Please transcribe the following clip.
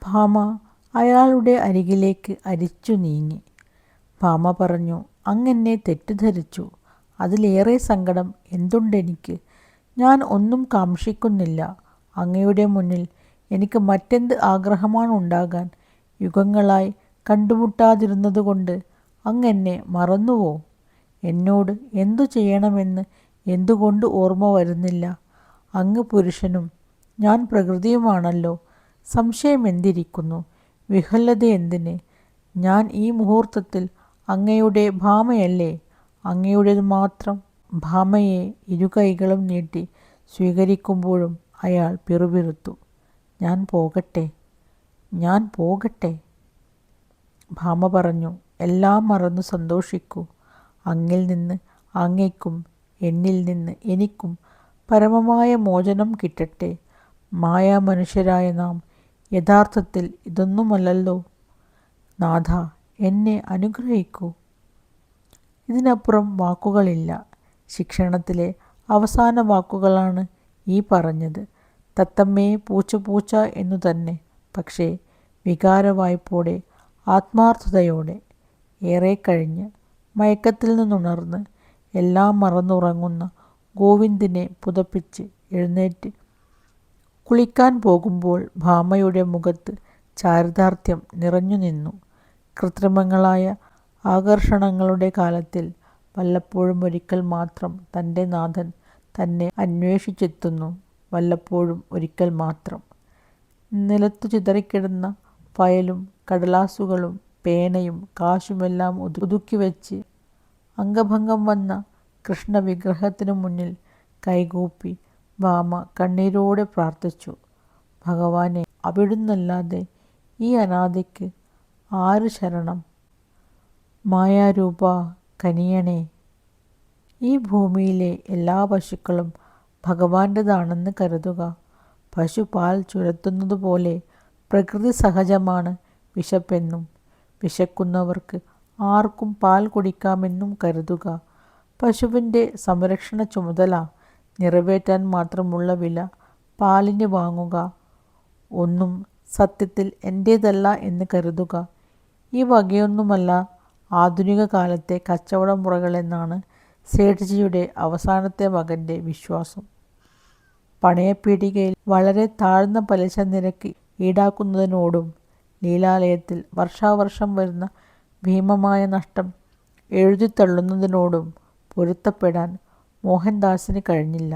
ഭാമ അയാളുടെ അരികിലേക്ക് അരിച്ചു നീങ്ങി. ഭാമ പറഞ്ഞു, അങ്ങെന്നെ തെറ്റിദ്ധരിച്ചു. അതിലേറെ സങ്കടം എന്തുണ്ടെനിക്ക്? ഞാൻ ഒന്നും കാംക്ഷിക്കുന്നില്ല. അങ്ങയുടെ മുന്നിൽ എനിക്ക് മറ്റെന്ത് ആഗ്രഹമാണുണ്ടാകാൻ? യുഗങ്ങളായി കണ്ടുമുട്ടാതിരുന്നതുകൊണ്ട് അങ്ങെന്നെ മറന്നുവോ? എന്നോട് എന്തു ചെയ്യണമെന്ന് എന്തുകൊണ്ട് ഓർമ്മ വരുന്നില്ല? അങ്ങ് പുരുഷനും ഞാൻ പ്രകൃതിയുമാണല്ലോ. സംശയമെന്തിരിക്കുന്നു? വിഹ്വലതയെന്തിന്? ഞാൻ ഈ മുഹൂർത്തത്തിൽ അങ്ങയുടെ ഭാമയല്ലേ, അങ്ങയുടേത് മാത്രം. ഭാമയെ ഇരുകൈകളും നീട്ടി സ്വീകരിക്കുമ്പോഴും അയാൾ പിറുപിറുത്തു. ഞാൻ പോകട്ടെ, ഞാൻ പോകട്ടെ. ഭാമ പറഞ്ഞു, എല്ലാം മറന്നു സന്തോഷിക്കൂ. അങ്ങിൽ നിന്ന് അങ്ങയ്ക്കും എന്നിൽ നിന്ന് എനിക്കും പരമമായ മോചനം കിട്ടട്ടെ. മായാമനുഷ്യരായ നാം യഥാർത്ഥത്തിൽ ഇതൊന്നുമല്ലല്ലോ. നാഥ, എന്നെ അനുഗ്രഹിക്കൂ. ഇതിനപ്പുറം വാക്കുകളില്ല. ശിക്ഷണത്തിലെ അവസാന വാക്കുകളാണ് ഈ പറഞ്ഞത്. തത്തമ്മേ പൂച്ച പൂച്ച എന്നു തന്നെ, പക്ഷേ വികാരവായ്പോടെ, ആത്മാർത്ഥതയോടെ. ഏറെ കഴിഞ്ഞ് മയക്കത്തിൽ നിന്നുണർന്ന് എല്ലാം മറന്നുറങ്ങുന്ന ഗോവിന്ദിനെ പുതപ്പിച്ച് എഴുന്നേറ്റ് കുളിക്കാൻ പോകുമ്പോൾ ഭാമയുടെ മുഖത്ത് ചാരിതാർത്ഥ്യം നിറഞ്ഞു നിന്നു. കൃത്രിമങ്ങളായ ആകർഷണങ്ങളുടെ കാലത്തിൽ വല്ലപ്പോഴും ഒരിക്കൽ മാത്രം തൻ്റെ നാഥൻ തന്നെ അന്വേഷിച്ചെത്തുന്നു. വല്ലപ്പോഴും ഒരിക്കൽ മാത്രം. നിലത്തു ചിതറിക്കിടന്ന ഫയലും കടലാസുകളും പേനയും കാശുമെല്ലാം ഒതുക്കിവെച്ച് അംഗഭംഗം വന്ന കൃഷ്ണവിഗ്രഹത്തിനു മുന്നിൽ കൈകൂപ്പി ഭാമ കണ്ണീരോടെ പ്രാർത്ഥിച്ചു. ഭഗവാനെ, അവിടുന്നല്ലാതെ ഈ അനാഥയ്ക്ക് ആര് ശരണം? മായാരൂപാ, കനിയണേ. ഈ ഭൂമിയിലെ എല്ലാ പശുക്കളും ഭഗവാന്റേതാണെന്ന് കരുതുക. പശു പാൽ ചുരത്തുന്നതുപോലെ പ്രകൃതി സഹജമാണ് വിശപ്പെന്നും വിശക്കുന്നവർക്ക് ആർക്കും പാൽ കുടിക്കാമെന്നും കരുതുക. പശുവിൻ്റെ സംരക്ഷണ ചുമതല നിറവേറ്റാൻ മാത്രമുള്ള വില പാലിന് വാങ്ങുക. ഒന്നും സത്യത്തിൽ എൻ്റേതല്ല എന്ന് കരുതുക. ഈ വകയൊന്നുമല്ല ആധുനിക കാലത്തെ കച്ചവട മുറകളെന്നാണ് സേഠ്ജിയുടെ അവസാനത്തെ മകൻ്റെ വിശ്വാസം. പണയപ്പീടികയിൽ വളരെ താഴ്ന്ന പലിശ നിരക്ക് ഈടാക്കുന്നതിനോടും ലീലാലയത്തിൽ വർഷാവർഷം വരുന്ന ഭീമമായ നഷ്ടം എഴുതിത്തള്ളുന്നതിനോടും പൊരുത്തപ്പെടാൻ മോഹൻദാസിന് കഴിഞ്ഞില്ല.